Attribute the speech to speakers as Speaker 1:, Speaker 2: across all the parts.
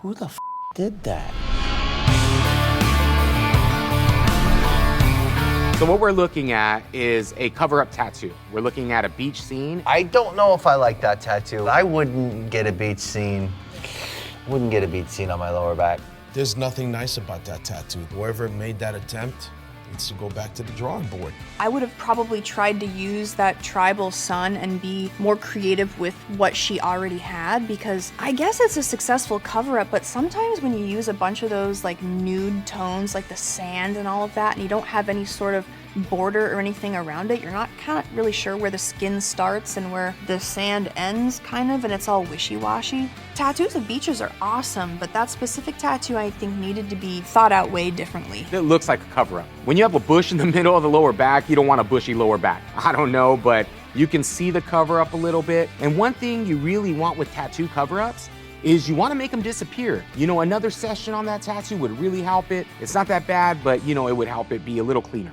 Speaker 1: Who the f did that?
Speaker 2: So what we're looking at is a cover-up tattoo. We're looking at a beach scene.
Speaker 3: I don't know if I like that tattoo. I wouldn't get a beach scene. Wouldn't get a beach scene on my lower back.
Speaker 1: There's nothing nice about that tattoo. Whoever made that attempt needs to go back to the drawing board.
Speaker 4: I would have probably tried to use that tribal sun and be more creative with what she already had, because I guess it's a successful cover-up, but sometimes when you use a bunch of those like nude tones, like the sand and all of that, and you don't have any sort of border or anything around it, you're not kind of really sure where the skin starts and where the sand ends, kind of, and it's all wishy-washy. Tattoos of beaches are awesome, but that specific tattoo I think needed to be thought out way differently.
Speaker 2: It looks like a cover-up. When you have a bush in the middle of the lower back, you don't want a bushy lower back. I don't know, but you can see the cover-up a little bit. And one thing you really want with tattoo cover-ups is you want to make them disappear. You know, another session on that tattoo would really help it. It's not that bad, but you know, it would help it be a little cleaner.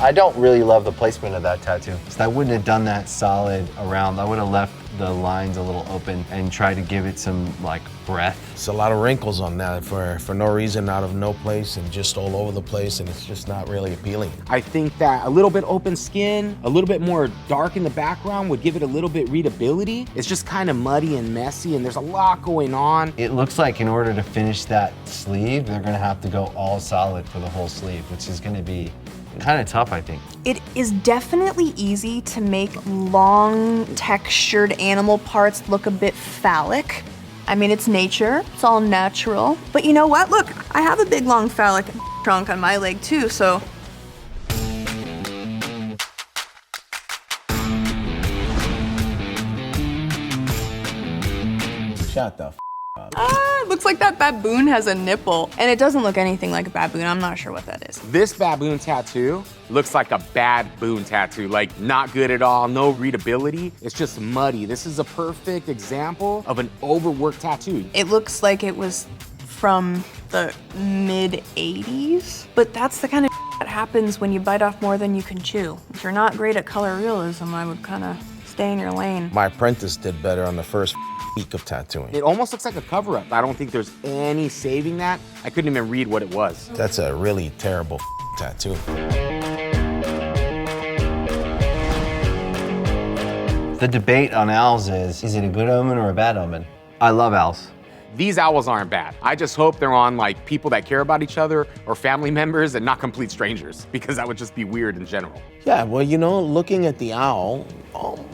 Speaker 3: I don't really love the placement of that tattoo. I wouldn't have done that solid around. I would have left the lines a little open and tried to give it some like breath.
Speaker 1: It's a lot of wrinkles on that for no reason, out of no place, and just all over the place, and it's just not really appealing.
Speaker 2: I think that a little bit open skin, a little bit more dark in the background would give it a little bit readability. It's just kind of muddy and messy, and there's a lot going on.
Speaker 3: It looks like in order to finish that sleeve, they're gonna have to go all solid for the whole sleeve, which is gonna be kind of tough, I think.
Speaker 4: It is definitely easy to make long, textured animal parts look a bit phallic. I mean, it's nature, it's all natural. But you know what? Look, I have a big, long phallic trunk on my leg too, so.
Speaker 1: Shut the f up.
Speaker 4: Looks like that baboon has a nipple. And it doesn't look anything like a baboon. I'm not sure what that is.
Speaker 2: This baboon tattoo looks like a bad baboon tattoo, like not good at all, no readability. It's just muddy. This is a perfect example of an overworked tattoo.
Speaker 4: It looks like it was from the mid-'80s, but that's the kind of that happens when you bite off more than you can chew. If you're not great at color realism, I would kind of stay in your lane.
Speaker 1: My apprentice did better on the first week of tattooing.
Speaker 2: It almost looks like a cover-up. I don't think there's any saving that. I couldn't even read what it was.
Speaker 1: That's a really terrible tattoo.
Speaker 3: The debate on owls is it a good omen or a bad omen? I love owls.
Speaker 2: These owls aren't bad. I just hope they're on like people that care about each other or family members and not complete strangers, because that would just be weird in general.
Speaker 1: Yeah, well, you know, looking at the owl,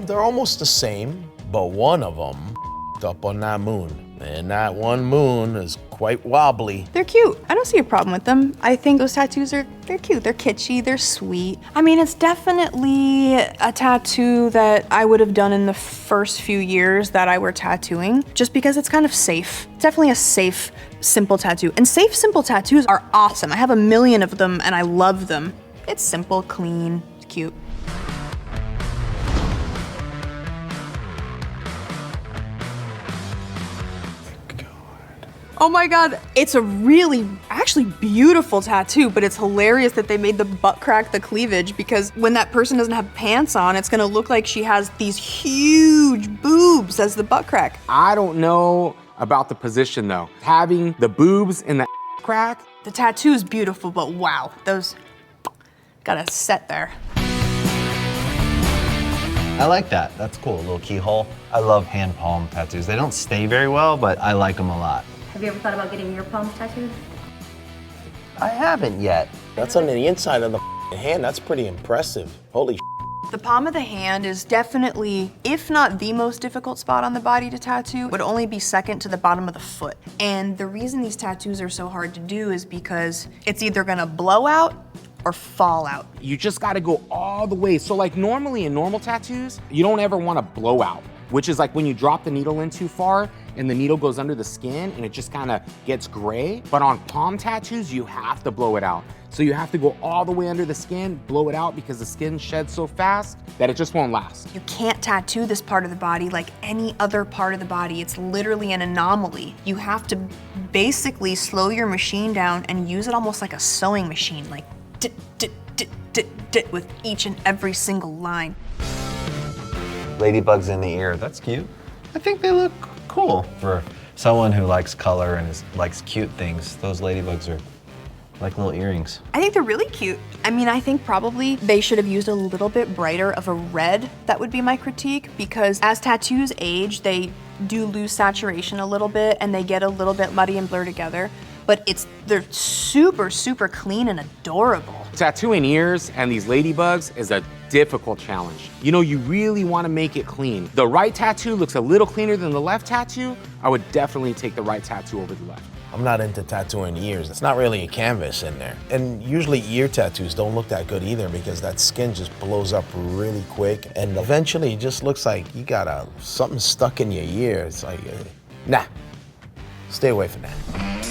Speaker 1: they're almost the same, but one of them up on that moon. And that one moon is quite wobbly.
Speaker 4: They're cute. I don't see a problem with them. I think those tattoos they're cute. They're kitschy, they're sweet. I mean, it's definitely a tattoo that I would have done in the first few years that I were tattooing, just because it's kind of safe. It's definitely a safe, simple tattoo. And safe, simple tattoos are awesome. I have a million of them and I love them. It's simple, clean, it's cute. Oh my God, it's a really, actually beautiful tattoo, but it's hilarious that they made the butt crack the cleavage, because when that person doesn't have pants on, it's gonna look like she has these huge boobs as the butt crack.
Speaker 2: I don't know about the position though. Having the boobs and the crack.
Speaker 4: The tattoo is beautiful, but wow, those gotta set there.
Speaker 3: I like that. That's cool, a little keyhole. I love hand palm tattoos. They don't stay very well, but I like them a lot.
Speaker 5: Have you ever thought about getting your palms tattooed?
Speaker 3: I haven't yet.
Speaker 1: That's on the inside of the hand. That's pretty impressive. Holy
Speaker 4: The palm of the hand is definitely, if not the most difficult spot on the body to tattoo, would only be second to the bottom of the foot. And the reason these tattoos are so hard to do is because it's either gonna blow out or fall out.
Speaker 2: You just gotta go all the way. So like normally in normal tattoos, you don't ever wanna blow out, which is like when you drop the needle in too far and the needle goes under the skin and it just kind of gets gray. But on palm tattoos, you have to blow it out. So you have to go all the way under the skin, blow it out, because the skin sheds so fast that it just won't last.
Speaker 4: You can't tattoo this part of the body like any other part of the body. It's literally an anomaly. You have to basically slow your machine down and use it almost like a sewing machine, like dit, dit, dit, dit, dit, with each and every single line.
Speaker 3: ladybugs in the ear. That's cute. I think they look cool for someone who likes color and likes cute things. Those ladybugs are like little earrings.
Speaker 4: I think they're really cute. I mean, I think probably they should have used a little bit brighter of a red. That would be my critique, because as tattoos age, they do lose saturation a little bit and they get a little bit muddy and blur together. But they're super, super clean and adorable.
Speaker 2: Tattooing ears and these ladybugs is a difficult challenge. You know, you really want to make it clean. The right tattoo looks a little cleaner than the left tattoo. I would definitely take the right tattoo over the left.
Speaker 1: I'm not into tattooing ears. It's not really a canvas in there. And usually ear tattoos don't look that good either because that skin just blows up really quick. And eventually it just looks like you got something stuck in your ear. It's like, nah, stay away from that.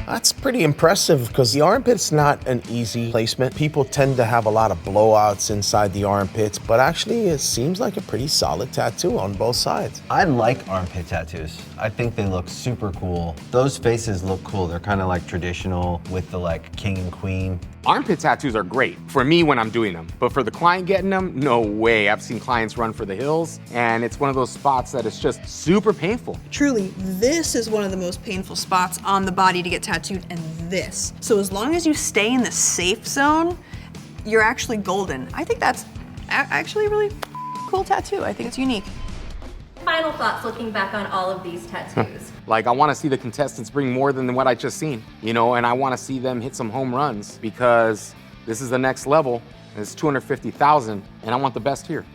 Speaker 1: That's pretty impressive because the armpit's not an easy placement. People tend to have a lot of blowouts inside the armpits, but actually it seems like a pretty solid tattoo on both sides.
Speaker 3: I like armpit tattoos. I think they look super cool. Those faces look cool. They're kind of like traditional with the like king and queen.
Speaker 2: Armpit tattoos are great for me when I'm doing them, but for the client getting them, no way. I've seen clients run for the hills, and it's one of those spots that is just super painful.
Speaker 4: Truly, this is one of the most painful spots on the body to get tattooed, and this. So as long as you stay in the safe zone, you're actually golden. I think that's actually a really cool tattoo. I think it's unique.
Speaker 5: Final thoughts looking back on all of these tattoos.
Speaker 2: Like, I want to see the contestants bring more than what I just seen, you know, and I want to see them hit some home runs because this is the next level. It's 250,000, and I want the best here.